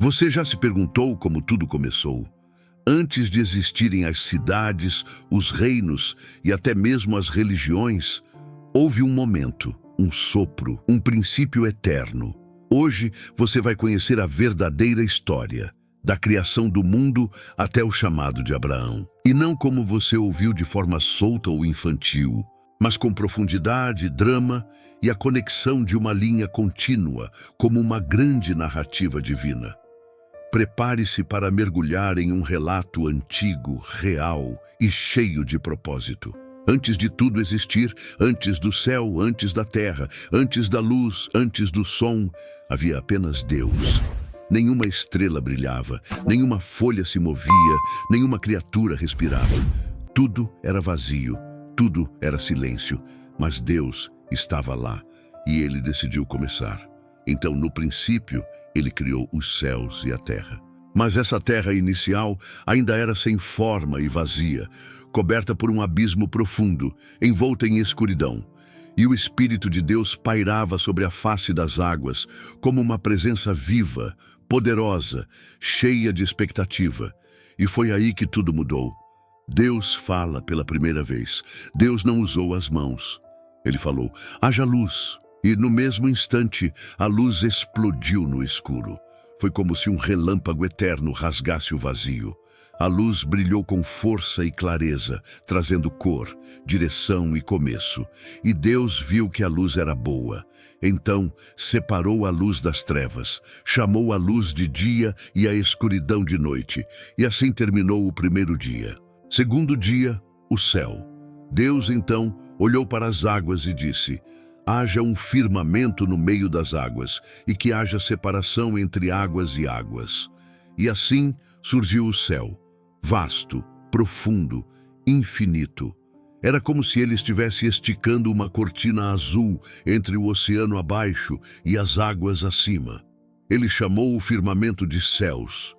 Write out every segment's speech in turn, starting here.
Você já se perguntou como tudo começou? Antes de existirem as cidades, os reinos e até mesmo as religiões, houve um momento, um sopro, um princípio eterno. Hoje você vai conhecer a verdadeira história, da criação do mundo até o chamado de Abraão. E não como você ouviu de forma solta ou infantil, mas com profundidade, drama e a conexão de uma linha contínua, como uma grande narrativa divina. Prepare-se para mergulhar em um relato antigo, real e cheio de propósito. Antes de tudo existir, antes do céu, antes da terra, antes da luz, antes do som, havia apenas Deus. Nenhuma estrela brilhava, nenhuma folha se movia, nenhuma criatura respirava. Tudo era vazio, tudo era silêncio, mas Deus estava lá e Ele decidiu começar. Então, no princípio, Ele criou os céus e a terra. Mas essa terra inicial ainda era sem forma e vazia, coberta por um abismo profundo, envolta em escuridão. E o Espírito de Deus pairava sobre a face das águas, como uma presença viva, poderosa, cheia de expectativa. E foi aí que tudo mudou. Deus fala pela primeira vez. Deus não usou as mãos. Ele falou: haja luz. E no mesmo instante, a luz explodiu no escuro. Foi como se um relâmpago eterno rasgasse o vazio. A luz brilhou com força e clareza, trazendo cor, direção e começo. E Deus viu que a luz era boa. Então, separou a luz das trevas, chamou a luz de dia e a escuridão de noite. E assim terminou o primeiro dia. Segundo dia, o céu. Deus, então, olhou para as águas e disse: haja um firmamento no meio das águas, e que haja separação entre águas e águas. E assim surgiu o céu, vasto, profundo, infinito. Era como se ele estivesse esticando uma cortina azul entre o oceano abaixo e as águas acima. Ele chamou o firmamento de céus,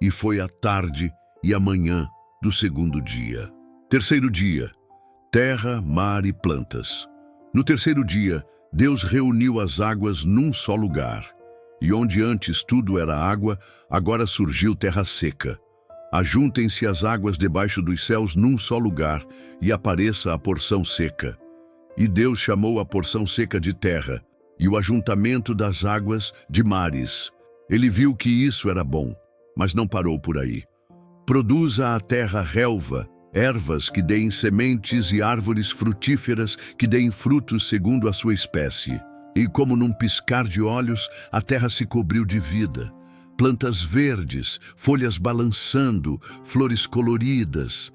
e foi a tarde e a manhã do segundo dia. Terceiro dia, terra, mar e plantas. No terceiro dia, Deus reuniu as águas num só lugar. E onde antes tudo era água, agora surgiu terra seca. Ajuntem-se as águas debaixo dos céus num só lugar, e apareça a porção seca. E Deus chamou a porção seca de terra, e o ajuntamento das águas de mares. Ele viu que isso era bom, mas não parou por aí. Produza a terra relva, ervas que deem sementes e árvores frutíferas que deem frutos segundo a sua espécie. E como num piscar de olhos, a terra se cobriu de vida. Plantas verdes, folhas balançando, flores coloridas,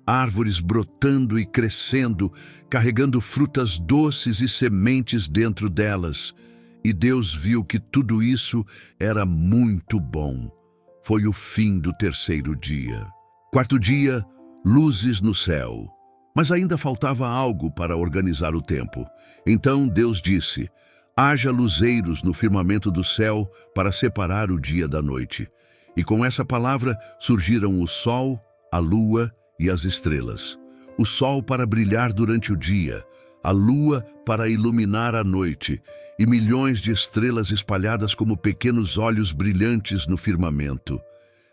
árvores brotando e crescendo, carregando frutas doces e sementes dentro delas. E Deus viu que tudo isso era muito bom. Foi o fim do terceiro dia. Quarto dia, luzes no céu. Mas ainda faltava algo para organizar o tempo. Então Deus disse: haja luzeiros no firmamento do céu para separar o dia da noite. E com essa palavra surgiram o sol, a lua e as estrelas. O sol para brilhar durante o dia, a lua para iluminar a noite, e milhões de estrelas espalhadas como pequenos olhos brilhantes no firmamento.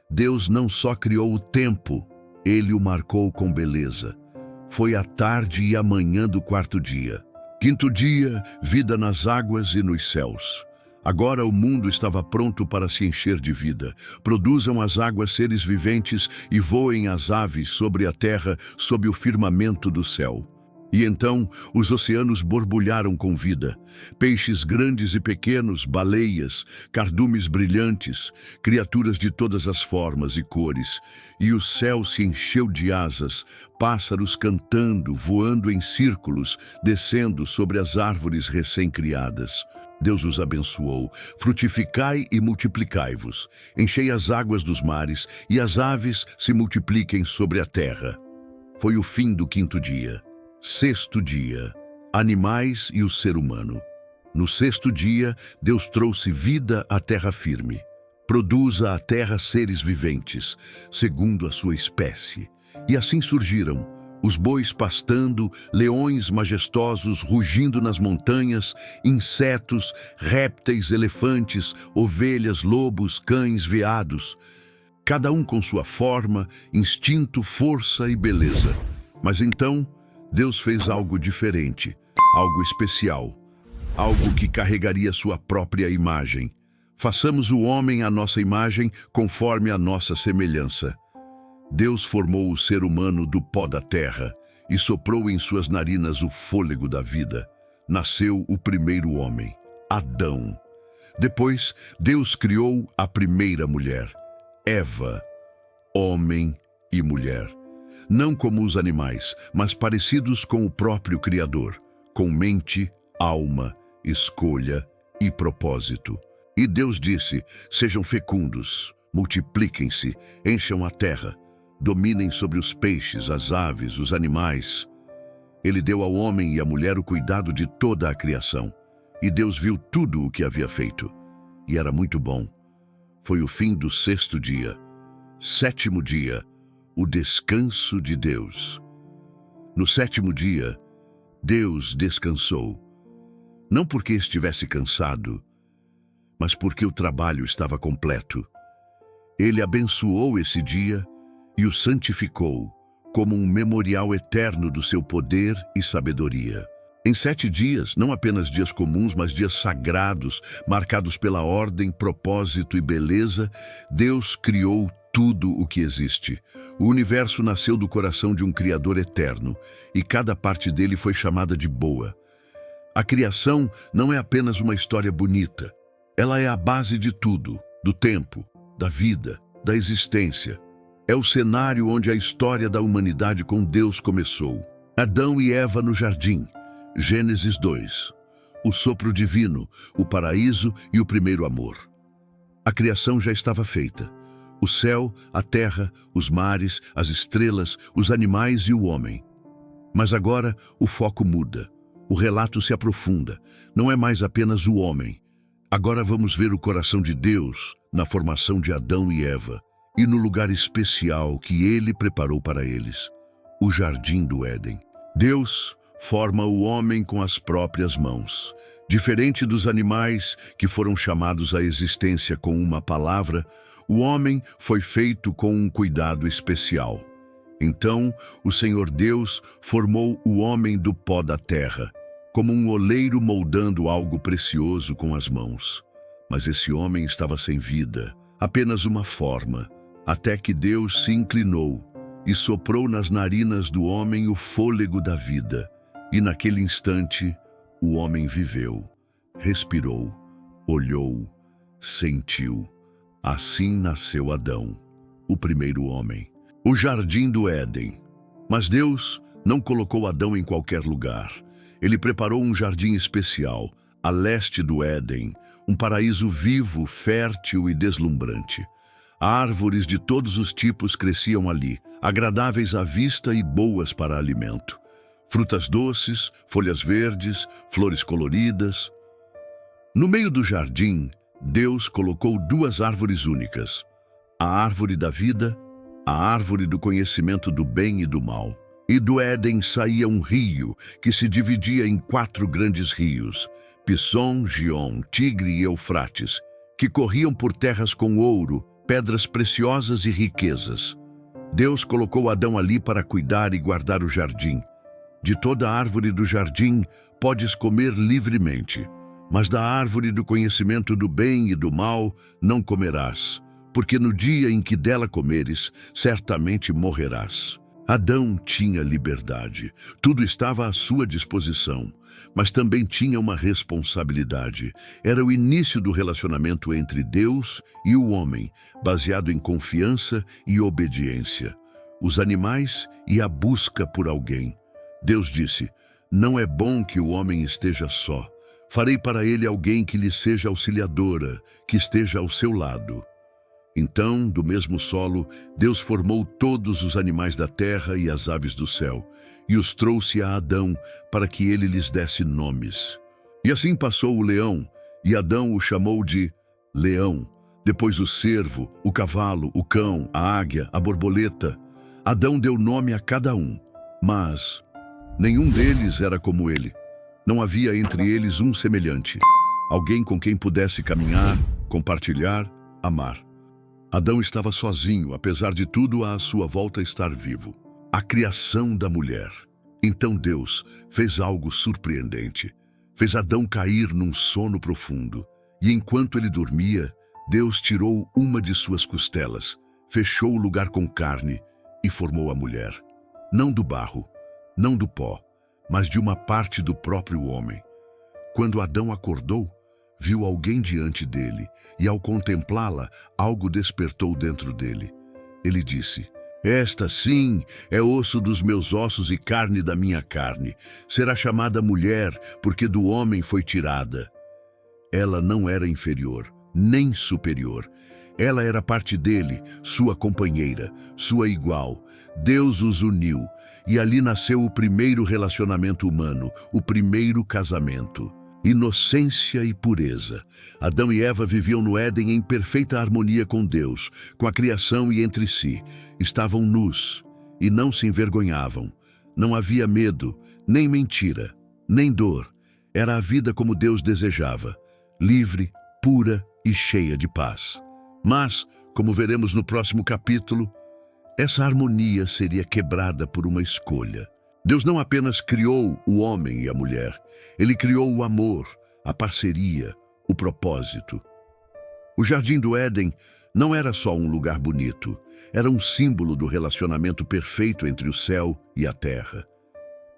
Deus não só criou o tempo, Ele o marcou com beleza. Foi a tarde e a manhã do quarto dia. Quinto dia, vida nas águas e nos céus. Agora o mundo estava pronto para se encher de vida. Produzam as águas seres viventes e voem as aves sobre a terra, sob o firmamento do céu. E então os oceanos borbulharam com vida. Peixes grandes e pequenos, baleias, cardumes brilhantes, criaturas de todas as formas e cores. E o céu se encheu de asas, pássaros cantando, voando em círculos, descendo sobre as árvores recém-criadas. Deus os abençoou. Frutificai e multiplicai-vos. Enchei as águas dos mares, e as aves se multipliquem sobre a terra. Foi o fim do quinto dia. Sexto dia, animais e o ser humano. No sexto dia, Deus trouxe vida à terra firme. Produza a terra seres viventes, segundo a sua espécie. E assim surgiram os bois pastando, leões majestosos rugindo nas montanhas, insetos, répteis, elefantes, ovelhas, lobos, cães, veados. Cada um com sua forma, instinto, força e beleza. Mas então, Deus fez algo diferente, algo especial, algo que carregaria sua própria imagem. Façamos o homem à nossa imagem, conforme a nossa semelhança. Deus formou o ser humano do pó da terra e soprou em suas narinas o fôlego da vida. Nasceu o primeiro homem, Adão. Depois, Deus criou a primeira mulher, Eva, homem e mulher. Não como os animais, mas parecidos com o próprio Criador, com mente, alma, escolha e propósito. E Deus disse: sejam fecundos, multipliquem-se, encham a terra, dominem sobre os peixes, as aves, os animais. Ele deu ao homem e à mulher o cuidado de toda a criação. E Deus viu tudo o que havia feito. E era muito bom. Foi o fim do sexto dia. Sétimo dia, o descanso de Deus. No sétimo dia, Deus descansou. Não porque estivesse cansado, mas porque o trabalho estava completo. Ele abençoou esse dia e o santificou como um memorial eterno do seu poder e sabedoria. Em 7 dias, não apenas dias comuns, mas dias sagrados, marcados pela ordem, propósito e beleza, Deus criou tudo o que existe. O universo nasceu do coração de um Criador eterno, e cada parte dele foi chamada de boa. A criação não é apenas uma história bonita. Ela é a base de tudo, do tempo, da vida, da existência. É o cenário onde a história da humanidade com Deus começou. Adão e Eva no jardim, Gênesis 2. O sopro divino, o paraíso e o primeiro amor. A criação já estava feita. O céu, a terra, os mares, as estrelas, os animais e o homem. Mas agora o foco muda. O relato se aprofunda. Não é mais apenas o homem. Agora vamos ver o coração de Deus na formação de Adão e Eva e no lugar especial que Ele preparou para eles, o Jardim do Éden. Deus forma o homem com as próprias mãos. Diferente dos animais que foram chamados à existência com uma palavra, o homem foi feito com um cuidado especial. Então, o Senhor Deus formou o homem do pó da terra, como um oleiro moldando algo precioso com as mãos. Mas esse homem estava sem vida, apenas uma forma, até que Deus se inclinou e soprou nas narinas do homem o fôlego da vida. E naquele instante, o homem viveu, respirou, olhou, sentiu. Assim nasceu Adão, o primeiro homem. O Jardim do Éden. Mas Deus não colocou Adão em qualquer lugar. Ele preparou um jardim especial, a leste do Éden, um paraíso vivo, fértil e deslumbrante. Árvores de todos os tipos cresciam ali, agradáveis à vista e boas para alimento. Frutas doces, folhas verdes, flores coloridas. No meio do jardim, Deus colocou 2 árvores únicas, a árvore da vida, a árvore do conhecimento do bem e do mal. E do Éden saía um rio que se dividia em 4 grandes rios, Pison, Gion, Tigre e Eufrates, que corriam por terras com ouro, pedras preciosas e riquezas. Deus colocou Adão ali para cuidar e guardar o jardim. De toda árvore do jardim podes comer livremente, mas da árvore do conhecimento do bem e do mal não comerás, porque no dia em que dela comeres, certamente morrerás. Adão tinha liberdade, tudo estava à sua disposição, mas também tinha uma responsabilidade. Era o início do relacionamento entre Deus e o homem, baseado em confiança e obediência. Os animais e a busca por alguém. Deus disse: não é bom que o homem esteja só. Farei para ele alguém que lhe seja auxiliadora, que esteja ao seu lado. Então, do mesmo solo, Deus formou todos os animais da terra e as aves do céu, e os trouxe a Adão para que ele lhes desse nomes. E assim passou o leão, e Adão o chamou de leão. Depois o cervo, o cavalo, o cão, a águia, a borboleta. Adão deu nome a cada um. Mas nenhum deles era como ele. Não havia entre eles um semelhante, alguém com quem pudesse caminhar, compartilhar, amar. Adão estava sozinho, apesar de tudo à sua volta estar vivo. A criação da mulher. Então Deus fez algo surpreendente. Fez Adão cair num sono profundo. E enquanto ele dormia, Deus tirou uma de suas costelas, fechou o lugar com carne e formou a mulher. Não do barro, não do pó, mas de uma parte do próprio homem. Quando Adão acordou, viu alguém diante dele, e ao contemplá-la, algo despertou dentro dele. Ele disse: esta, sim, é osso dos meus ossos e carne da minha carne. Será chamada mulher, porque do homem foi tirada. Ela não era inferior, nem superior. Ela era parte dele, sua companheira, sua igual. Deus os uniu, e ali nasceu o primeiro relacionamento humano, o primeiro casamento. Inocência e pureza. Adão e Eva viviam no Éden em perfeita harmonia com Deus, com a criação e entre si. Estavam nus e não se envergonhavam. Não havia medo, nem mentira, nem dor. Era a vida como Deus desejava, livre, pura e cheia de paz. Mas, como veremos no próximo capítulo, essa harmonia seria quebrada por uma escolha. Deus não apenas criou o homem e a mulher, ele criou o amor, a parceria, o propósito. O Jardim do Éden não era só um lugar bonito, era um símbolo do relacionamento perfeito entre o céu e a terra.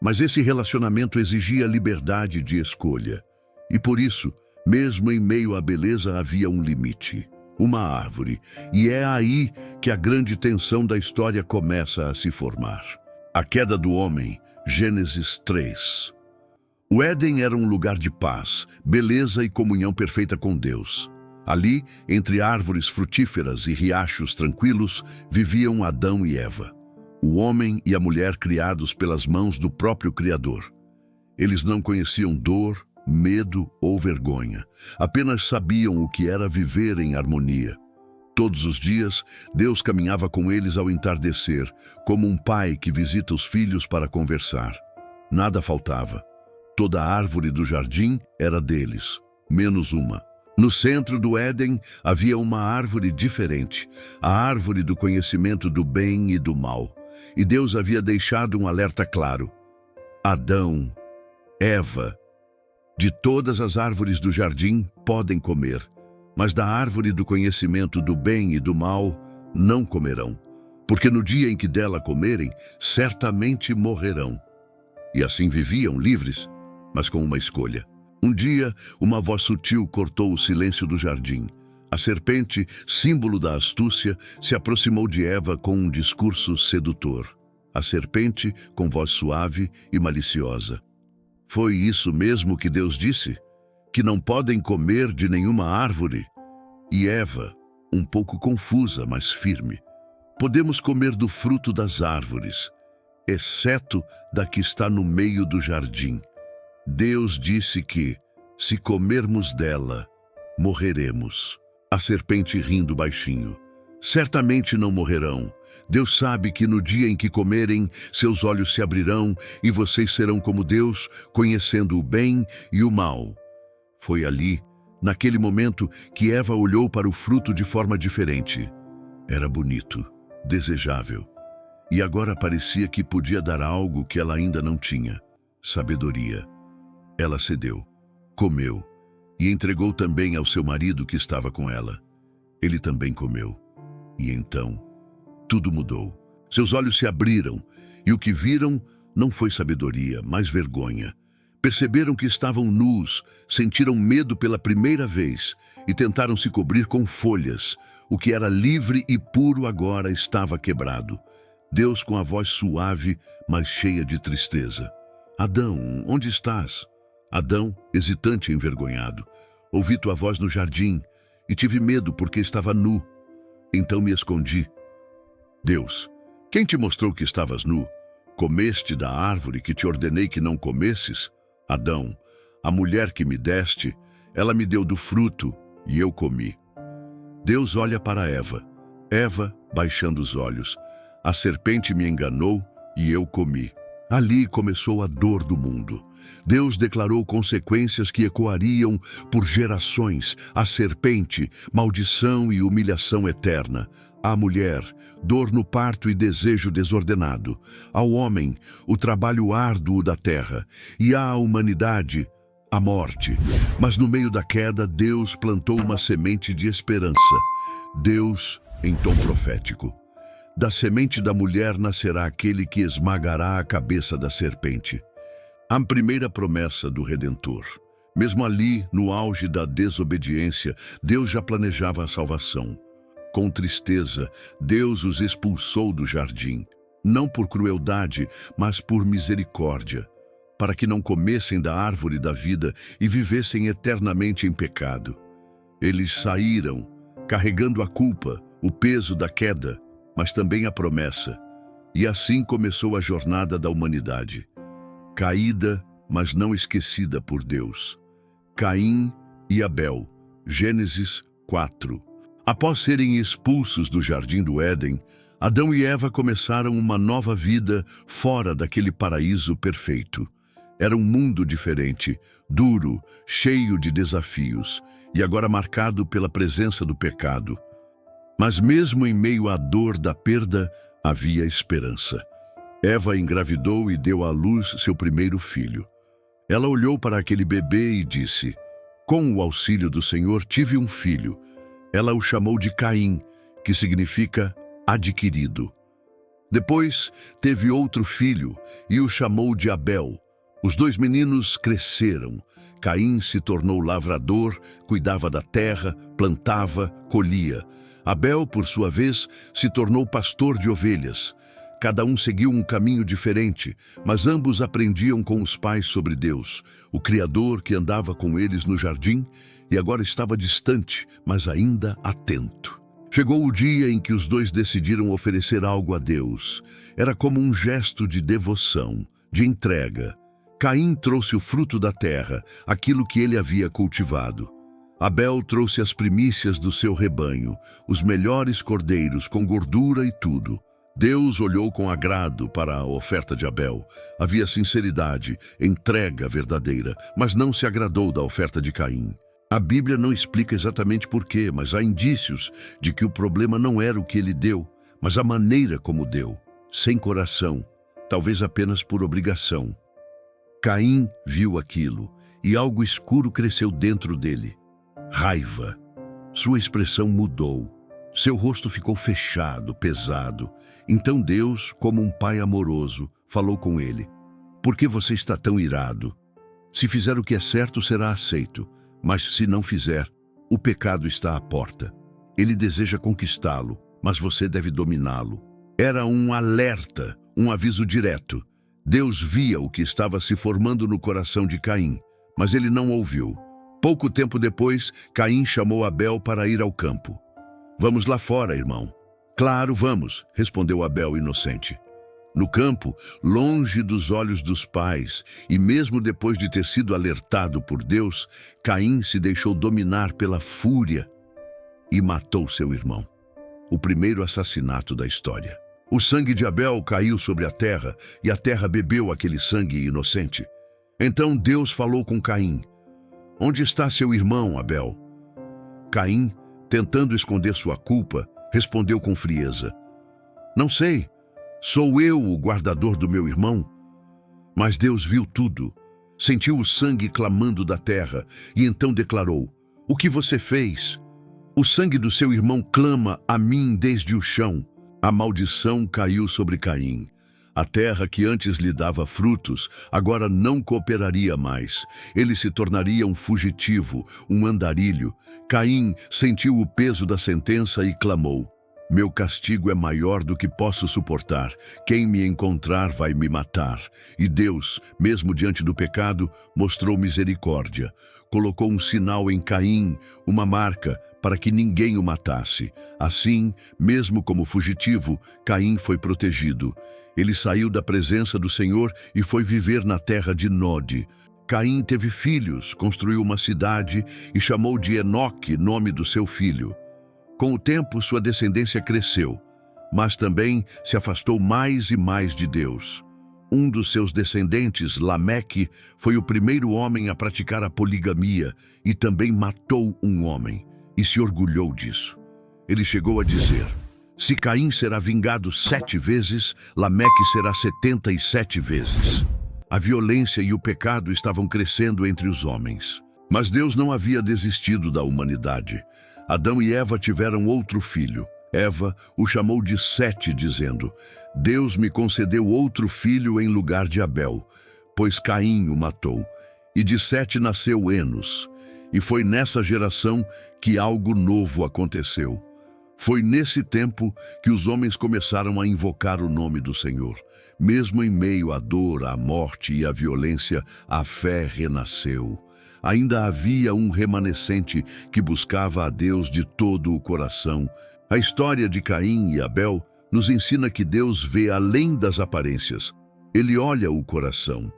Mas esse relacionamento exigia liberdade de escolha. E por isso, mesmo em meio à beleza, havia um limite, uma árvore. E é aí que a grande tensão da história começa a se formar. A queda do homem, Gênesis 3. O Éden era um lugar de paz, beleza e comunhão perfeita com Deus. Ali, entre árvores frutíferas e riachos tranquilos, viviam Adão e Eva, o homem e a mulher criados pelas mãos do próprio Criador. Eles não conheciam dor, medo ou vergonha, apenas sabiam o que era viver em harmonia. Todos os dias, Deus caminhava com eles ao entardecer, como um pai que visita os filhos para conversar. Nada faltava. Toda a árvore do jardim era deles, menos uma. No centro do Éden havia uma árvore diferente, a árvore do conhecimento do bem e do mal. E Deus havia deixado um alerta claro. Adão, Eva, de todas as árvores do jardim podem comer, mas da árvore do conhecimento do bem e do mal não comerão, porque no dia em que dela comerem, certamente morrerão. E assim viviam livres, mas com uma escolha. Um dia, uma voz sutil cortou o silêncio do jardim. A serpente, símbolo da astúcia, se aproximou de Eva com um discurso sedutor. A serpente, com voz suave e maliciosa. Foi isso mesmo que Deus disse? Que não podem comer de nenhuma árvore? E Eva, um pouco confusa, mas firme. Podemos comer do fruto das árvores, exceto da que está no meio do jardim. Deus disse que, se comermos dela, morreremos. A serpente rindo baixinho. Certamente não morrerão. Deus sabe que no dia em que comerem, seus olhos se abrirão e vocês serão como Deus, conhecendo o bem e o mal. Foi ali, naquele momento, que Eva olhou para o fruto de forma diferente. Era bonito, desejável. E agora parecia que podia dar algo que ela ainda não tinha: sabedoria. Ela cedeu, comeu e entregou também ao seu marido que estava com ela. Ele também comeu. E então, tudo mudou. Seus olhos se abriram e o que viram não foi sabedoria, mas vergonha. Perceberam que estavam nus, sentiram medo pela primeira vez e tentaram se cobrir com folhas. O que era livre e puro agora estava quebrado. Deus, com a voz suave, mas cheia de tristeza: Adão, onde estás? Adão, hesitante e envergonhado: ouvi tua voz no jardim e tive medo porque estava nu. Então me escondi. Deus: quem te mostrou que estavas nu? Comeste da árvore que te ordenei que não comesses? Adão: a mulher que me deste, ela me deu do fruto e eu comi. Deus olha para Eva. Eva, baixando os olhos: a serpente me enganou e eu comi. Ali começou a dor do mundo. Deus declarou consequências que ecoariam por gerações: a serpente, maldição e humilhação eterna; à mulher, dor no parto e desejo desordenado; ao homem, o trabalho árduo da terra; e à humanidade, a morte. Mas no meio da queda, Deus plantou uma semente de esperança. Deus, em tom profético: da semente da mulher nascerá aquele que esmagará a cabeça da serpente. A primeira promessa do Redentor. Mesmo ali, no auge da desobediência, Deus já planejava a salvação. Com tristeza, Deus os expulsou do jardim, não por crueldade, mas por misericórdia, para que não comessem da árvore da vida e vivessem eternamente em pecado. Eles saíram, carregando a culpa, o peso da queda, mas também a promessa. E assim começou a jornada da humanidade. Caída, mas não esquecida por Deus. Caim e Abel, Gênesis 4. Após serem expulsos do jardim do Éden, Adão e Eva começaram uma nova vida fora daquele paraíso perfeito. Era um mundo diferente, duro, cheio de desafios, e agora marcado pela presença do pecado. Mas mesmo em meio à dor da perda, havia esperança. Eva engravidou e deu à luz seu primeiro filho. Ela olhou para aquele bebê e disse: "Com o auxílio do Senhor tive um filho." Ela o chamou de Caim, que significa adquirido. Depois teve outro filho e o chamou de Abel. Os dois meninos cresceram. Caim se tornou lavrador, cuidava da terra, plantava, colhia. Abel, por sua vez, se tornou pastor de ovelhas. Cada um seguiu um caminho diferente, mas ambos aprendiam com os pais sobre Deus, o Criador que andava com eles no jardim e agora estava distante, mas ainda atento. Chegou o dia em que os dois decidiram oferecer algo a Deus. Era como um gesto de devoção, de entrega. Caim trouxe o fruto da terra, aquilo que ele havia cultivado. Abel trouxe as primícias do seu rebanho, os melhores cordeiros com gordura e tudo. Deus olhou com agrado para a oferta de Abel. Havia sinceridade, entrega verdadeira, mas não se agradou da oferta de Caim. A Bíblia não explica exatamente por quê, mas há indícios de que o problema não era o que ele deu, mas a maneira como deu, sem coração, talvez apenas por obrigação. Caim viu aquilo e algo escuro cresceu dentro dele. Raiva. Sua expressão mudou. Seu rosto ficou fechado, pesado. Então Deus, como um pai amoroso, falou com ele: "Por que você está tão irado? Se fizer o que é certo, será aceito. Mas se não fizer, o pecado está à porta. Ele deseja conquistá-lo, mas você deve dominá-lo." Era um alerta, um aviso direto. Deus via o que estava se formando no coração de Caim, mas ele não ouviu. Pouco tempo depois, Caim chamou Abel para ir ao campo. "Vamos lá fora, irmão." "Claro, vamos", respondeu Abel inocente. No campo, longe dos olhos dos pais, e mesmo depois de ter sido alertado por Deus, Caim se deixou dominar pela fúria e matou seu irmão. O primeiro assassinato da história. O sangue de Abel caiu sobre a terra, e a terra bebeu aquele sangue inocente. Então Deus falou com Caim: "Onde está seu irmão, Abel?" Caim, tentando esconder sua culpa, respondeu com frieza: "Não sei. Sou eu o guardador do meu irmão?" Mas Deus viu tudo, sentiu o sangue clamando da terra e então declarou: "O que você fez? O sangue do seu irmão clama a mim desde o chão." A maldição caiu sobre Caim. A terra que antes lhe dava frutos, agora não cooperaria mais. Ele se tornaria um fugitivo, um andarilho. Caim sentiu o peso da sentença e clamou: "Meu castigo é maior do que posso suportar. Quem me encontrar vai me matar." E Deus, mesmo diante do pecado, mostrou misericórdia. Colocou um sinal em Caim, uma marca, para que ninguém o matasse. Assim, mesmo como fugitivo, Caim foi protegido. Ele saiu da presença do Senhor e foi viver na terra de Nod. Caim teve filhos, construiu uma cidade e chamou de Enoque, nome do seu filho. Com o tempo, sua descendência cresceu, mas também se afastou mais e mais de Deus. Um dos seus descendentes, Lameque, foi o primeiro homem a praticar a poligamia e também matou um homem, e se orgulhou disso. Ele chegou a dizer: se Caim será vingado 7 vezes, Lameque será 77 vezes. A violência e o pecado estavam crescendo entre os homens. Mas Deus não havia desistido da humanidade. Adão e Eva tiveram outro filho. Eva o chamou de Sete, dizendo: Deus me concedeu outro filho em lugar de Abel, pois Caim o matou. E de Sete nasceu Enos. E foi nessa geração que algo novo aconteceu. Foi nesse tempo que os homens começaram a invocar o nome do Senhor. Mesmo em meio à dor, à morte e à violência, a fé renasceu. Ainda havia um remanescente que buscava a Deus de todo o coração. A história de Caim e Abel nos ensina que Deus vê além das aparências. Ele olha o coração.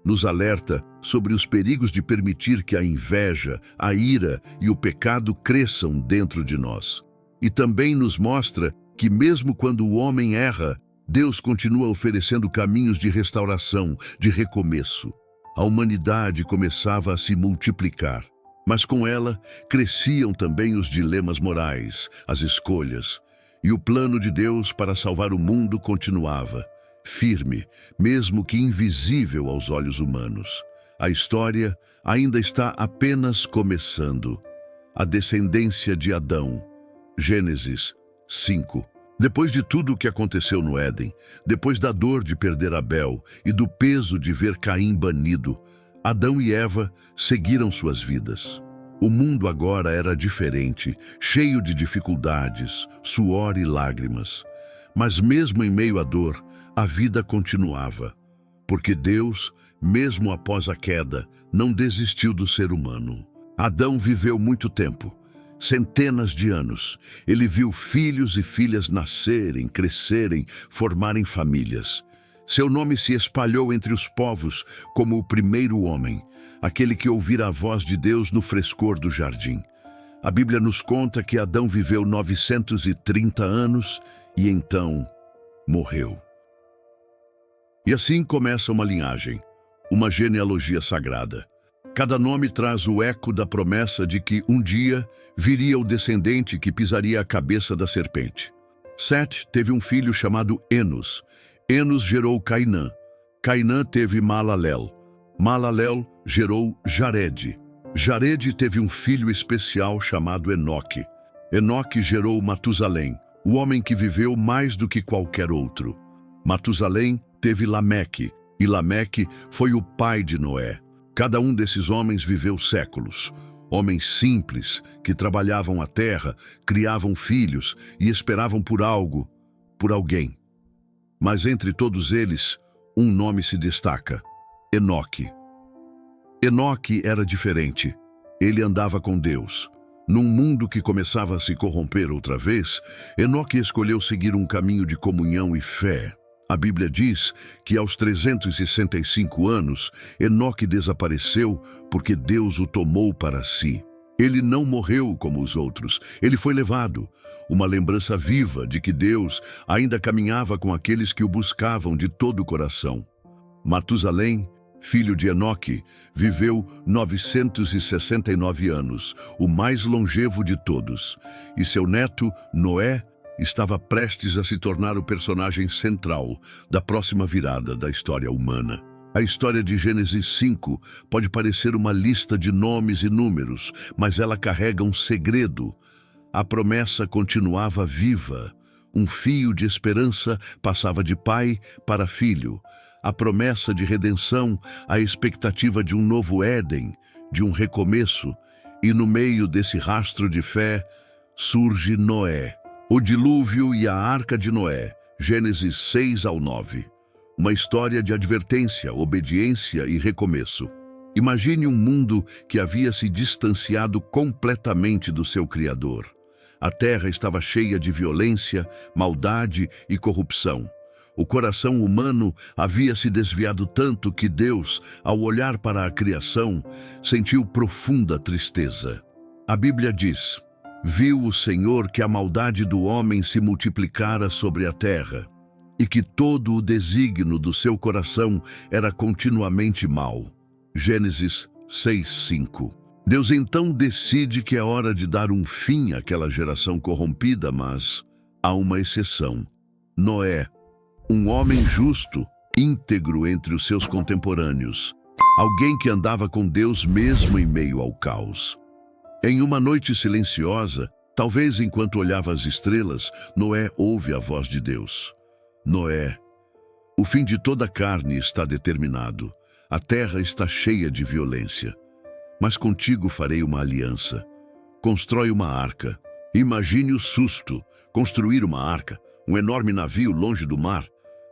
Nos alerta sobre os perigos de permitir que a inveja, a ira e o pecado cresçam dentro de nós. E também nos mostra que mesmo quando o homem erra, Deus continua oferecendo caminhos de restauração, de recomeço. A humanidade começava a se multiplicar, mas com ela cresciam também os dilemas morais, as escolhas. E o plano de Deus para salvar o mundo continuava, firme, mesmo que invisível aos olhos humanos. A história ainda está apenas começando. A descendência de Adão. Gênesis 5. Depois de tudo o que aconteceu no Éden, depois da dor de perder Abel e do peso de ver Caim banido, Adão e Eva seguiram suas vidas. O mundo agora era diferente, cheio de dificuldades, suor e lágrimas. Mas mesmo em meio à dor, a vida continuava, porque Deus, mesmo após a queda, não desistiu do ser humano. Adão viveu muito tempo. Centenas de anos. Ele viu filhos e filhas nascerem, crescerem, formarem famílias. Seu nome se espalhou entre os povos como o primeiro homem, aquele que ouvira a voz de Deus no frescor do jardim. A Bíblia nos conta que Adão viveu 930 anos e então morreu. E assim começa uma linhagem, uma genealogia sagrada. Cada nome traz o eco da promessa de que um dia viria o descendente que pisaria a cabeça da serpente. Sete teve um filho chamado Enos. Enos gerou Cainã. Cainã teve Malalel. Malalel gerou Jared. Jared teve um filho especial chamado Enoque. Enoque gerou Matusalém, o homem que viveu mais do que qualquer outro. Matusalém teve Lameque, e Lameque foi o pai de Noé. Cada um desses homens viveu séculos. Homens simples, que trabalhavam a terra, criavam filhos e esperavam por algo, por alguém. Mas entre todos eles, um nome se destaca: Enoque. Enoque era diferente. Ele andava com Deus. Num mundo que começava a se corromper outra vez, Enoque escolheu seguir um caminho de comunhão e fé. A Bíblia diz que aos 365 anos, Enoque desapareceu porque Deus o tomou para si. Ele não morreu como os outros, ele foi levado. Uma lembrança viva de que Deus ainda caminhava com aqueles que o buscavam de todo o coração. Matusalém, filho de Enoque, viveu 969 anos, o mais longevo de todos. E seu neto, Noé, estava prestes a se tornar o personagem central da próxima virada da história humana. A história de Gênesis 5 pode parecer uma lista de nomes e números, mas ela carrega um segredo. A promessa continuava viva. Um fio de esperança passava de pai para filho. A promessa de redenção, a expectativa de um novo Éden, de um recomeço. E no meio desse rastro de fé, surge Noé. O dilúvio e a arca de Noé, Gênesis 6 ao 9. Uma história de advertência, obediência e recomeço. Imagine um mundo que havia se distanciado completamente do seu Criador. A terra estava cheia de violência, maldade e corrupção. O coração humano havia se desviado tanto que Deus, ao olhar para a criação, sentiu profunda tristeza. A Bíblia diz: viu o Senhor que a maldade do homem se multiplicara sobre a terra. e que todo o desígnio do seu coração era continuamente mau. Gênesis 6:5. Deus então decide que é hora de dar um fim àquela geração corrompida, mas há uma exceção. Noé, um homem justo, íntegro entre os seus contemporâneos, alguém que andava com Deus mesmo em meio ao caos. Em uma noite silenciosa, talvez enquanto olhava as estrelas, Noé ouve a voz de Deus. Noé, o fim de toda a carne está determinado. A terra está cheia de violência. Mas contigo farei uma aliança. Constrói uma arca. Imagine o susto. Construir uma arca, um enorme navio longe do mar.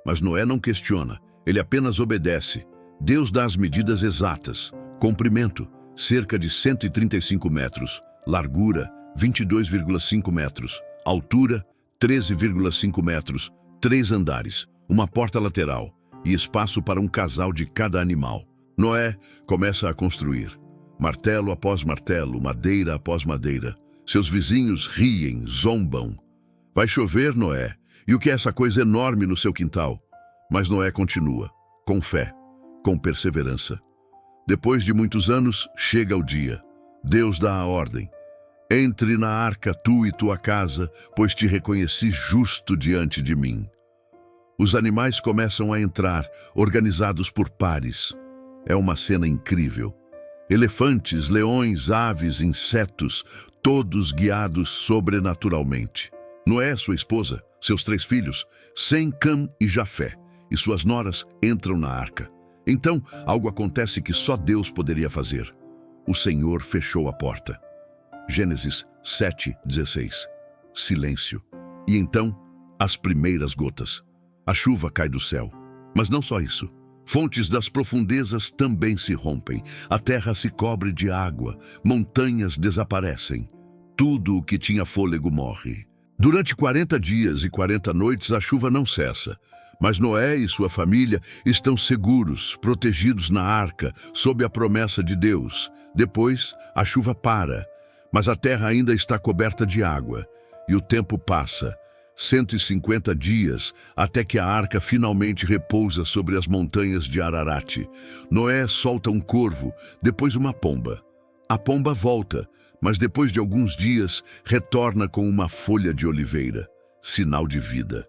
Mas Noé não questiona. Ele apenas obedece. Deus dá as medidas exatas. Comprimento, cerca de 135 metros. Largura, 22,5 metros. Altura, 13,5 metros. 3 andares, uma porta lateral e espaço para um casal de cada animal. Noé começa a construir. Martelo após martelo, madeira após madeira. Seus vizinhos riem, zombam. Vai chover, Noé. E o que é essa coisa enorme no seu quintal? Mas Noé continua, com fé, com perseverança. Depois de muitos anos, chega o dia. Deus dá a ordem. Entre na arca, tu e tua casa, pois te reconheci justo diante de mim. Os animais começam a entrar, organizados por pares. É uma cena incrível. Elefantes, leões, aves, insetos, todos guiados sobrenaturalmente. Noé, sua esposa, seus 3 filhos, Sem, Cam e Jafé, e suas noras entram na arca. Então, algo acontece que só Deus poderia fazer. O Senhor fechou a porta. Gênesis 7:16. Silêncio. E então, as primeiras gotas. A chuva cai do céu. Mas não só isso. Fontes das profundezas também se rompem. A terra se cobre de água. Montanhas desaparecem. Tudo o que tinha fôlego morre. Durante 40 dias e 40 noites a chuva não cessa. Mas Noé e sua família estão seguros, protegidos na arca, sob a promessa de Deus. Depois, a chuva para, mas a terra ainda está coberta de água. E o tempo passa. 150 dias, até que a arca finalmente repousa sobre as montanhas de Ararat. Noé solta um corvo, depois uma pomba. A pomba volta, mas depois de alguns dias, retorna com uma folha de oliveira, sinal de vida.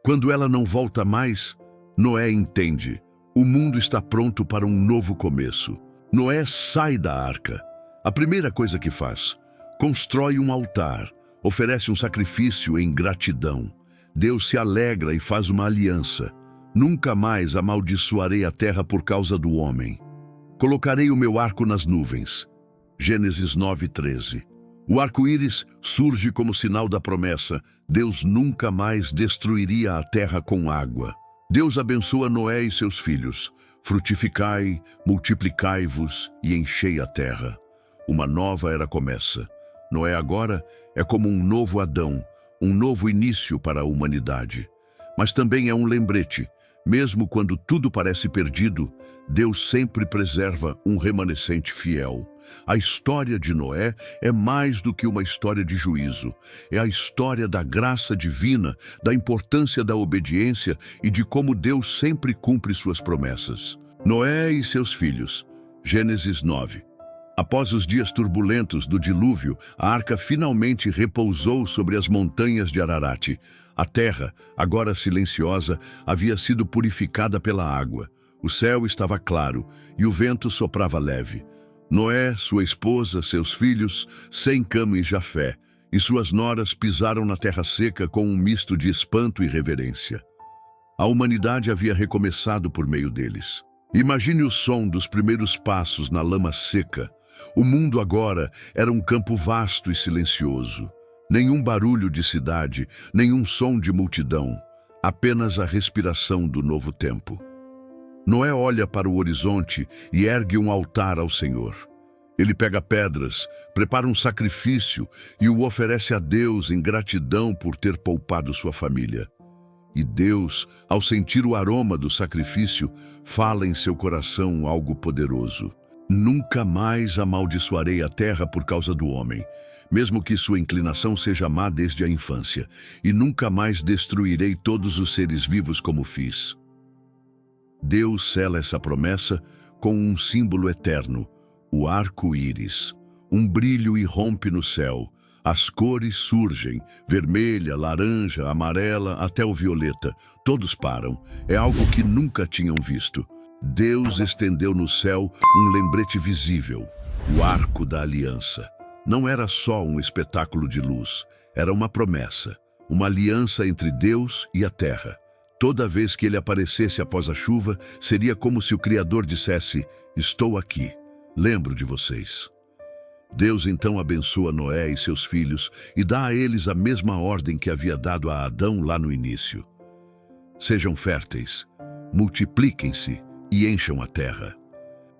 Quando ela não volta mais, Noé entende. O mundo está pronto para um novo começo. Noé sai da arca. A primeira coisa que faz, constrói um altar. Oferece um sacrifício em gratidão. Deus se alegra e faz uma aliança. Nunca mais amaldiçoarei a terra por causa do homem. Colocarei o meu arco nas nuvens. Gênesis 9:13. O arco-íris surge como sinal da promessa. Deus nunca mais destruiria a terra com água. Deus abençoa Noé e seus filhos. Frutificai, multiplicai-vos e enchei a terra. Uma nova era começa. Noé agora é como um novo Adão, um novo início para a humanidade. Mas também é um lembrete. Mesmo quando tudo parece perdido, Deus sempre preserva um remanescente fiel. A história de Noé é mais do que uma história de juízo. É a história da graça divina, da importância da obediência e de como Deus sempre cumpre suas promessas. Noé e seus filhos. Gênesis 9. Após os dias turbulentos do dilúvio, a arca finalmente repousou sobre as montanhas de Ararat. A terra, agora silenciosa, havia sido purificada pela água. O céu estava claro e o vento soprava leve. Noé, sua esposa, seus filhos, Sem, Cam e Jafé, e suas noras pisaram na terra seca com um misto de espanto e reverência. A humanidade havia recomeçado por meio deles. Imagine o som dos primeiros passos na lama seca. O mundo agora era um campo vasto e silencioso. Nenhum barulho de cidade, nenhum som de multidão, apenas a respiração do novo tempo. Noé olha para o horizonte e ergue um altar ao Senhor. Ele pega pedras, prepara um sacrifício e o oferece a Deus em gratidão por ter poupado sua família. E Deus, ao sentir o aroma do sacrifício, fala em seu coração algo poderoso. Nunca mais amaldiçoarei a terra por causa do homem. mesmo que sua inclinação seja má desde a infância, e nunca mais destruirei todos os seres vivos como fiz. Deus sela essa promessa com um símbolo eterno, o arco-íris. Um brilho irrompe no céu. As cores surgem, vermelha, laranja, amarela, até o violeta. Todos param. É algo que nunca tinham visto. Deus estendeu no céu um lembrete visível, o Arco da Aliança. Não era só um espetáculo de luz, era uma promessa, uma aliança entre Deus e a terra. Toda vez que ele aparecesse após a chuva, seria como se o Criador dissesse: estou aqui, lembro de vocês. Deus então abençoa Noé e seus filhos e dá a eles a mesma ordem que havia dado a Adão lá no início. Sejam férteis, multipliquem-se e encham a terra.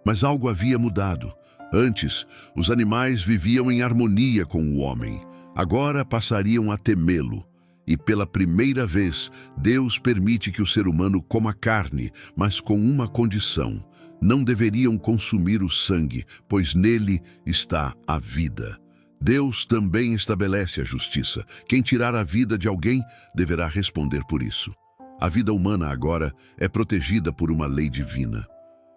Mas algo havia mudado. Antes, os animais viviam em harmonia com o homem. Agora passariam a temê-lo. E pela primeira vez, Deus permite que o ser humano coma carne, mas com uma condição: não deveriam consumir o sangue, pois nele está a vida. Deus também estabelece a justiça. Quem tirar a vida de alguém deverá responder por isso. A vida humana agora é protegida por uma lei divina.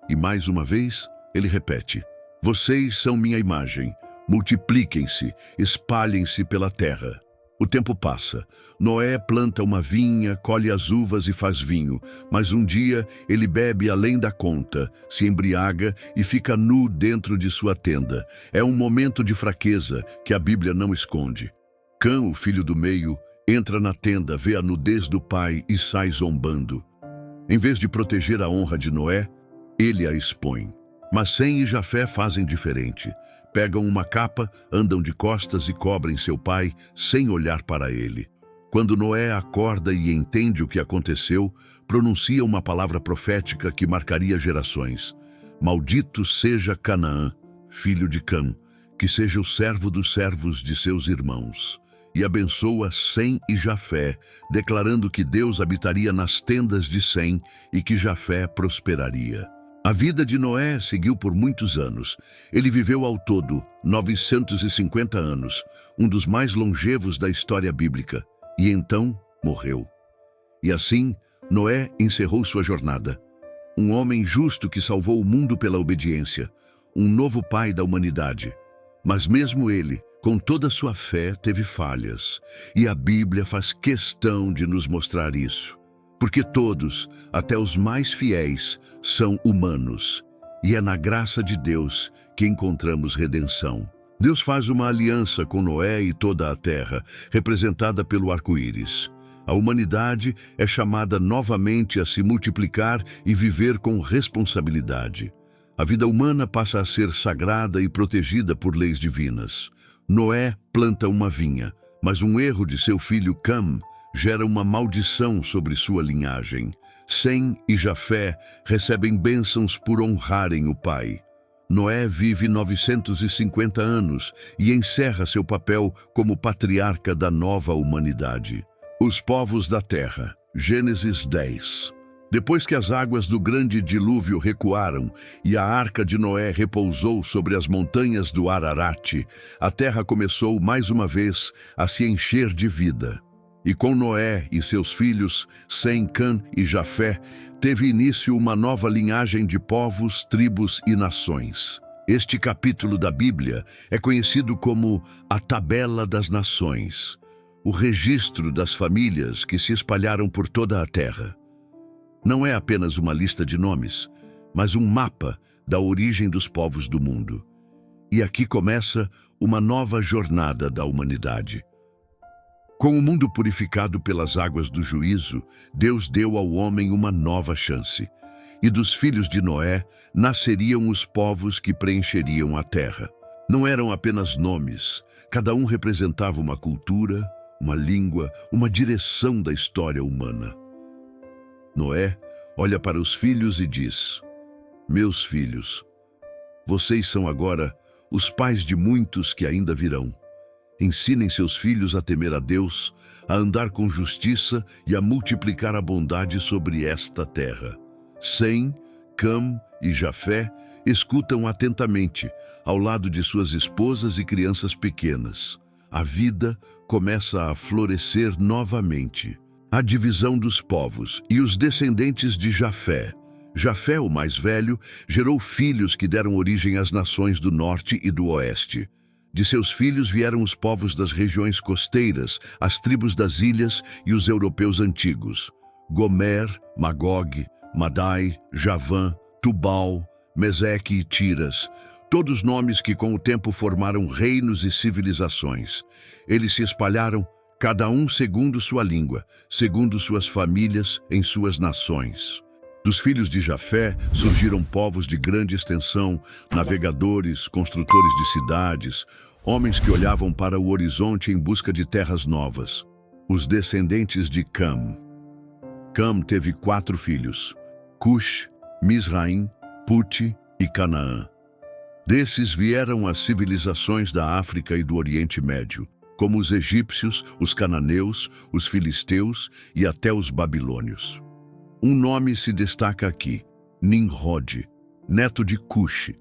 E mais uma vez, ele repete: vocês são minha imagem, multipliquem-se, espalhem-se pela terra. O tempo passa. Noé planta uma vinha, colhe as uvas e faz vinho, mas um dia ele bebe além da conta, se embriaga e fica nu dentro de sua tenda. É um momento de fraqueza que a Bíblia não esconde. Cã, o filho do meio, entra na tenda, vê a nudez do pai e sai zombando. Em vez de proteger a honra de Noé, ele a expõe. Mas Sem e Jafé fazem diferente. Pegam uma capa, andam de costas e cobrem seu pai, sem olhar para ele. Quando Noé acorda e entende o que aconteceu, pronuncia uma palavra profética que marcaria gerações. Maldito seja Canaã, filho de Cã, que seja o servo dos servos de seus irmãos. E abençoa Sem e Jafé, declarando que Deus habitaria nas tendas de Sem e que Jafé prosperaria. A vida de Noé seguiu por muitos anos. Ele viveu ao todo 950 anos, um dos mais longevos da história bíblica, e então morreu. E assim, Noé encerrou sua jornada. Um homem justo que salvou o mundo pela obediência, um novo pai da humanidade. Mas mesmo ele, com toda a sua fé, teve falhas, e a Bíblia faz questão de nos mostrar isso. Porque todos, até os mais fiéis, são humanos, e é na graça de Deus que encontramos redenção. Deus faz uma aliança com Noé e toda a terra, representada pelo arco-íris. A humanidade é chamada novamente a se multiplicar e viver com responsabilidade. A vida humana passa a ser sagrada e protegida por leis divinas. Noé planta uma vinha, mas um erro de seu filho Cã gera uma maldição sobre sua linhagem. Sem e Jafé recebem bênçãos por honrarem o pai. Noé vive 950 anos e encerra seu papel como patriarca da nova humanidade. Os povos da terra. Gênesis 10. Depois que as águas do grande dilúvio recuaram e a arca de Noé repousou sobre as montanhas do Ararate, a terra começou mais uma vez a se encher de vida. E com Noé e seus filhos, Sem, Cã e Jafé, teve início uma nova linhagem de povos, tribos e nações. Este capítulo da Bíblia é conhecido como a Tabela das Nações, o registro das famílias que se espalharam por toda a terra. Não é apenas uma lista de nomes, mas um mapa da origem dos povos do mundo. E aqui começa uma nova jornada da humanidade. Com o mundo purificado pelas águas do juízo, Deus deu ao homem uma nova chance. E dos filhos de Noé nasceriam os povos que preencheriam a terra. Não eram apenas nomes, cada um representava uma cultura, uma língua, uma direção da história humana. Noé olha para os filhos e diz: meus filhos, vocês são agora os pais de muitos que ainda virão. Ensinem seus filhos a temer a Deus, a andar com justiça e a multiplicar a bondade sobre esta terra. Sem, Cã e Jafé escutam atentamente, ao lado de suas esposas e crianças pequenas. a vida começa a florescer novamente. A divisão dos povos e os descendentes de Jafé. Jafé, o mais velho, gerou filhos que deram origem às nações do norte e do oeste. De seus filhos vieram os povos das regiões costeiras, as tribos das ilhas e os europeus antigos. Gomer, Magog, Madai, Javã, Tubal, Meseque e Tiras, todos nomes que com o tempo formaram reinos e civilizações. Eles se espalharam, cada um segundo sua língua, segundo suas famílias, em suas nações. Dos filhos de Jafé surgiram povos de grande extensão, navegadores, construtores de cidades, homens que olhavam para o horizonte em busca de terras novas. Os descendentes de Cam. Cam teve 4 filhos: Cush, Misraim, Puti e Canaã. Desses vieram as civilizações da África e do Oriente Médio, como os egípcios, os cananeus, os filisteus e até os babilônios. Um nome se destaca aqui: Nimrod, neto de Cush.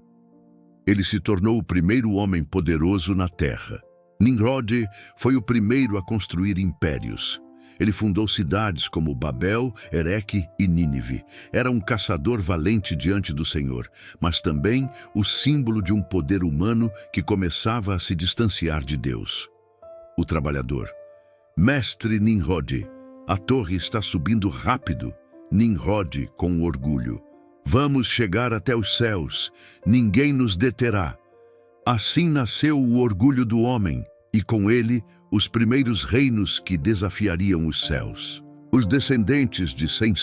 Ele se tornou o primeiro homem poderoso na terra. Nimrod foi o primeiro a construir impérios. Ele fundou cidades como Babel, Ereque e Nínive. Era um caçador valente diante do Senhor, mas também o símbolo de um poder humano que começava a se distanciar de Deus. O trabalhador. Mestre Nimrod, a torre está subindo rápido. Nimrod com orgulho. Vamos chegar até os céus, ninguém nos deterá. Assim nasceu o orgulho do homem, e com ele os primeiros reinos que desafiariam os céus. Os descendentes de Sem,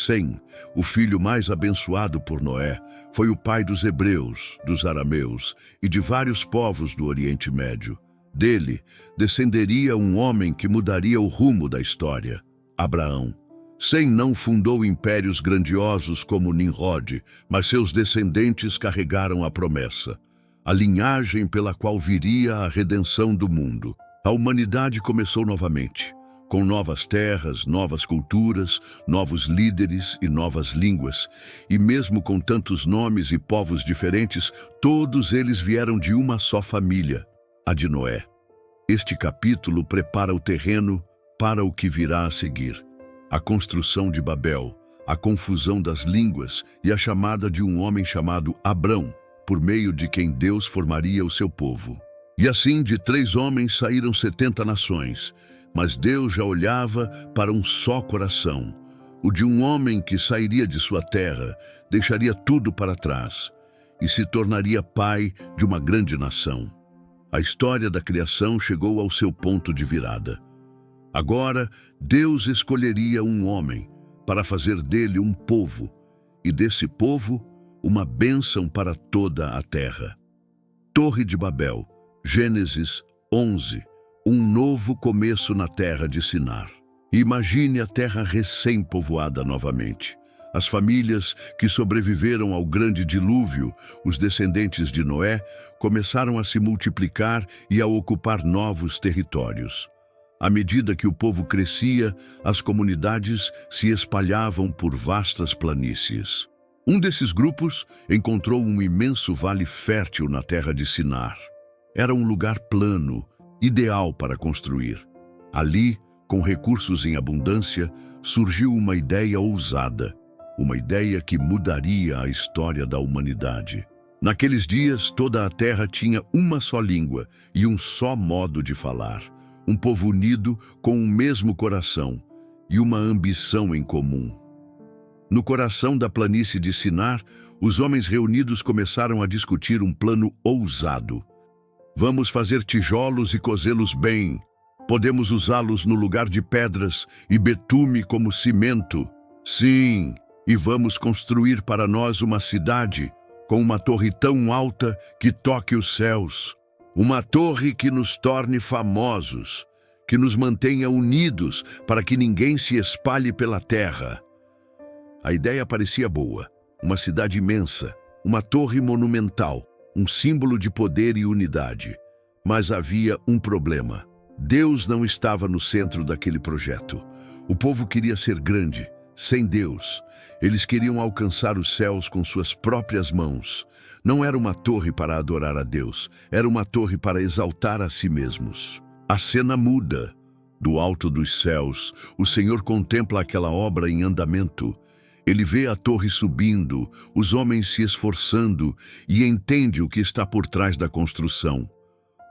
o filho mais abençoado por Noé, foi o pai dos hebreus, dos arameus e de vários povos do Oriente Médio. Dele descenderia um homem que mudaria o rumo da história: Abraão. Sem não fundou impérios grandiosos como Nimrod, mas seus descendentes carregaram a promessa, a linhagem pela qual viria a redenção do mundo. A humanidade começou novamente, com novas terras, novas culturas, novos líderes e novas línguas. E mesmo com tantos nomes e povos diferentes, todos eles vieram de uma só família, a de Noé. Este capítulo prepara o terreno para o que virá a seguir: a construção de Babel, a confusão das línguas e a chamada de um homem chamado Abrão, por meio de quem Deus formaria o seu povo. E assim de 3 homens saíram 70 nações, mas Deus já olhava para um só coração, o de um homem que sairia de sua terra, deixaria tudo para trás e se tornaria pai de uma grande nação. A história da criação chegou ao seu ponto de virada. Agora, Deus escolheria um homem para fazer dele um povo, e desse povo, uma bênção para toda a terra. Torre de Babel, Gênesis 11, um novo começo na terra de Sinar. Imagine a terra recém-povoada novamente. As famílias que sobreviveram ao grande dilúvio, os descendentes de Noé, começaram a se multiplicar e a ocupar novos territórios. À medida que o povo crescia, as comunidades se espalhavam por vastas planícies. Um desses grupos encontrou um imenso vale fértil na terra de Sinar. Era um lugar plano, ideal para construir. Ali, com recursos em abundância, surgiu uma ideia ousada, uma ideia que mudaria a história da humanidade. Naqueles dias, toda a terra tinha uma só língua e um só modo de falar. Um povo unido com o mesmo coração e uma ambição em comum. No coração da planície de Sinar, os homens reunidos começaram a discutir um plano ousado. Vamos fazer tijolos e cozê-los bem. Podemos usá-los no lugar de pedras e betume como cimento. Sim, e vamos construir para nós uma cidade com uma torre tão alta que toque os céus. Uma torre que nos torne famosos, que nos mantenha unidos para que ninguém se espalhe pela terra. A ideia parecia boa. Uma cidade imensa, uma torre monumental, um símbolo de poder e unidade. Mas havia um problema. Deus não estava no centro daquele projeto. O povo queria ser grande, sem Deus. Eles queriam alcançar os céus com suas próprias mãos. Não era uma torre para adorar a Deus, era uma torre para exaltar a si mesmos. A cena muda. Do alto dos céus, o Senhor contempla aquela obra em andamento. Ele vê a torre subindo, os homens se esforçando e entende o que está por trás da construção.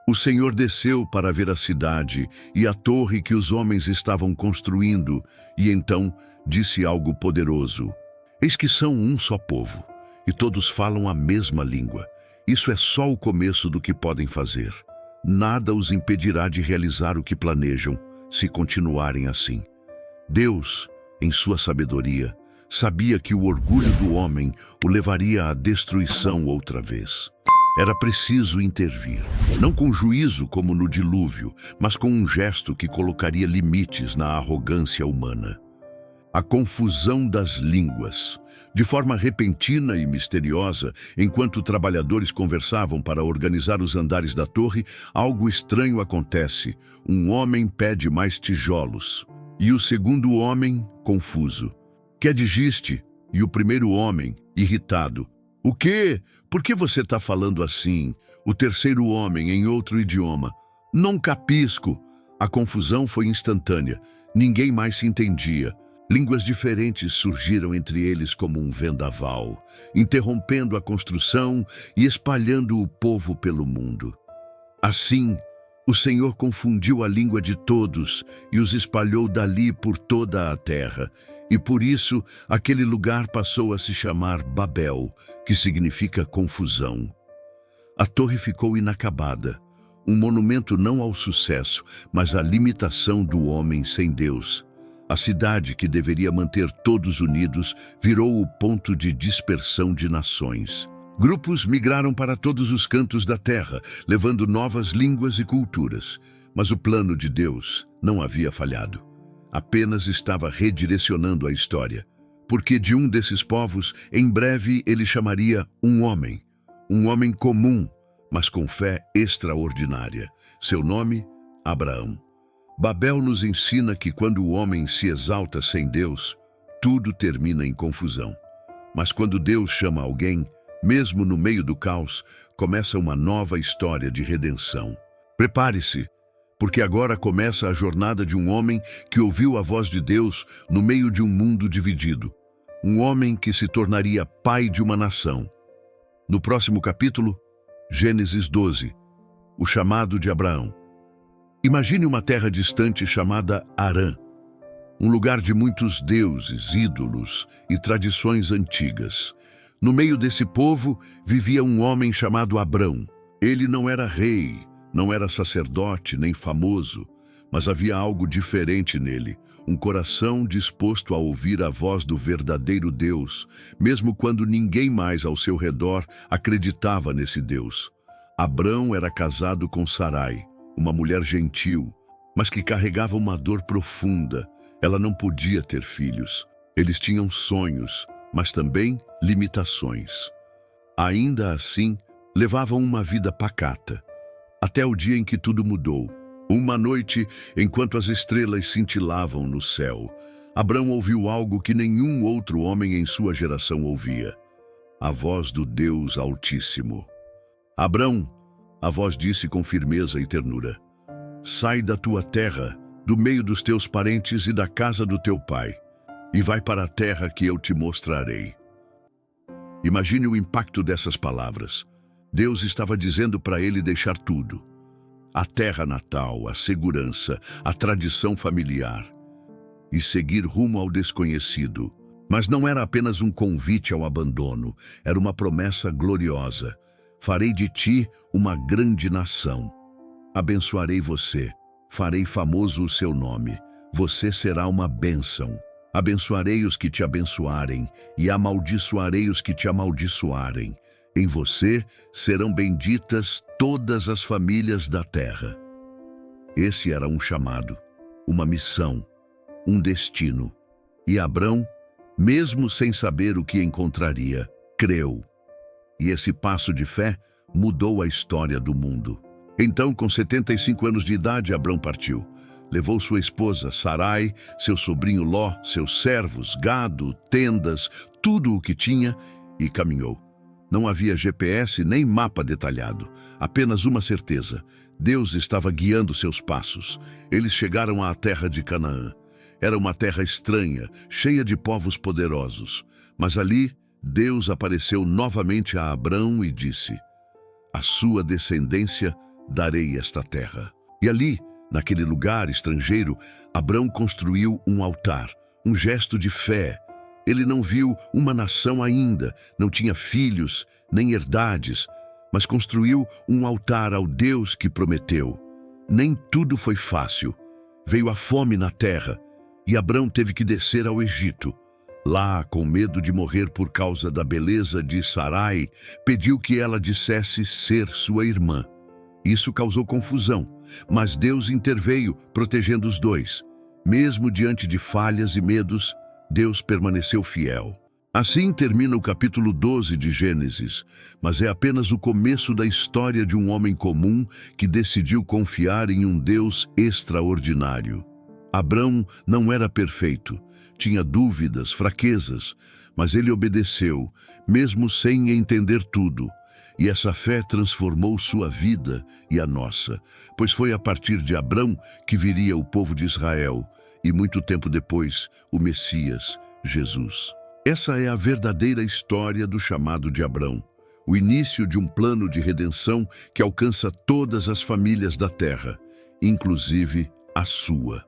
O Senhor desceu para ver a cidade e a torre que os homens estavam construindo, e então disse algo poderoso: Eis que são um só povo, e todos falam a mesma língua. Isso é só o começo do que podem fazer. Nada os impedirá de realizar o que planejam, se continuarem assim. Deus, em sua sabedoria, sabia que o orgulho do homem o levaria à destruição outra vez. Era preciso intervir, não com juízo como no dilúvio, mas com um gesto que colocaria limites na arrogância humana. A confusão das línguas. De forma repentina e misteriosa, enquanto trabalhadores conversavam para organizar os andares da torre, algo estranho acontece. Um homem pede mais tijolos. E o segundo homem, confuso. Que digiste? E o primeiro homem, irritado. O quê? Por que você está falando assim? O terceiro homem, em outro idioma. Não capisco. A confusão foi instantânea. Ninguém mais se entendia. Línguas diferentes surgiram entre eles como um vendaval, interrompendo a construção e espalhando o povo pelo mundo. Assim, o Senhor confundiu a língua de todos e os espalhou dali por toda a terra. E por isso, aquele lugar passou a se chamar Babel, que significa confusão. A torre ficou inacabada, um monumento não ao sucesso, mas à limitação do homem sem Deus. A cidade, que deveria manter todos unidos, virou o ponto de dispersão de nações. Grupos migraram para todos os cantos da terra, levando novas línguas e culturas. Mas o plano de Deus não havia falhado. Apenas estava redirecionando a história. Porque de um desses povos, em breve ele chamaria um homem comum, mas com fé extraordinária. Seu nome, Abraão. Babel nos ensina que quando o homem se exalta sem Deus, tudo termina em confusão. Mas quando Deus chama alguém, mesmo no meio do caos, começa uma nova história de redenção. Prepare-se, porque agora começa a jornada de um homem que ouviu a voz de Deus no meio de um mundo dividido. Um homem que se tornaria pai de uma nação. No próximo capítulo, Gênesis 12, o chamado de Abraão. Imagine uma terra distante chamada Harã, um lugar de muitos deuses, ídolos e tradições antigas. No meio desse povo vivia um homem chamado Abrão. Ele não era rei, não era sacerdote nem famoso, mas havia algo diferente nele, um coração disposto a ouvir a voz do verdadeiro Deus, mesmo quando ninguém mais ao seu redor acreditava nesse Deus. Abrão era casado com Sarai, uma mulher gentil, mas que carregava uma dor profunda. Ela não podia ter filhos. Eles tinham sonhos, mas também limitações. Ainda assim, levavam uma vida pacata, até o dia em que tudo mudou. Uma noite, enquanto as estrelas cintilavam no céu, Abrão ouviu algo que nenhum outro homem em sua geração ouvia: a voz do Deus Altíssimo. Abrão, a voz disse com firmeza e ternura: sai da tua terra, do meio dos teus parentes e da casa do teu pai, e vai para a terra que eu te mostrarei. Imagine o impacto dessas palavras. Deus estava dizendo para ele deixar tudo: a terra natal, a segurança, a tradição familiar, e seguir rumo ao desconhecido. Mas não era apenas um convite ao abandono, era uma promessa gloriosa. Farei de ti uma grande nação. Abençoarei você, farei famoso o seu nome. Você será uma bênção. Abençoarei os que te abençoarem e amaldiçoarei os que te amaldiçoarem. Em você serão benditas todas as famílias da terra. Esse era um chamado, uma missão, um destino. E Abrão, mesmo sem saber o que encontraria, creu. E esse passo de fé mudou a história do mundo. Então, com 75 anos de idade, Abrão partiu. Levou sua esposa, Sarai, seu sobrinho Ló, seus servos, gado, tendas, tudo o que tinha, e caminhou. Não havia GPS nem mapa detalhado, apenas uma certeza: Deus estava guiando seus passos. Eles chegaram à terra de Canaã. Era uma terra estranha, cheia de povos poderosos. Mas ali, Deus apareceu novamente a Abrão e disse: "À sua descendência darei esta terra." E ali, naquele lugar estrangeiro, Abrão construiu um altar, um gesto de fé. Ele não viu uma nação ainda, não tinha filhos, nem herdades, mas construiu um altar ao Deus que prometeu. Nem tudo foi fácil. Veio a fome na terra, e Abrão teve que descer ao Egito. Lá, com medo de morrer por causa da beleza de Sarai, pediu que ela dissesse ser sua irmã. Isso causou confusão, mas Deus interveio, protegendo os dois. Mesmo diante de falhas e medos, Deus permaneceu fiel. Assim termina o capítulo 12 de Gênesis, mas é apenas o começo da história de um homem comum que decidiu confiar em um Deus extraordinário. Abrão não era perfeito, tinha dúvidas, fraquezas, mas ele obedeceu, mesmo sem entender tudo. E essa fé transformou sua vida e a nossa, pois foi a partir de Abrão que viria o povo de Israel, e muito tempo depois, o Messias, Jesus. Essa é a verdadeira história do chamado de Abrão, o início de um plano de redenção que alcança todas as famílias da terra, inclusive a sua.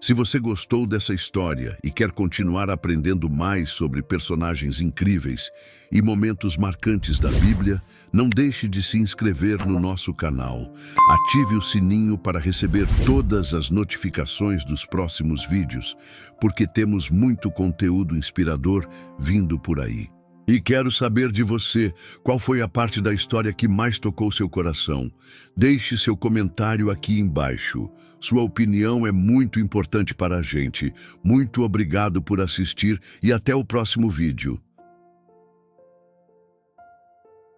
Se você gostou dessa história e quer continuar aprendendo mais sobre personagens incríveis e momentos marcantes da Bíblia, não deixe de se inscrever no nosso canal. Ative o sininho para receber todas as notificações dos próximos vídeos, porque temos muito conteúdo inspirador vindo por aí. E quero saber de você, qual foi a parte da história que mais tocou seu coração? Deixe seu comentário aqui embaixo. Sua opinião é muito importante para a gente. Muito obrigado por assistir e até o próximo vídeo.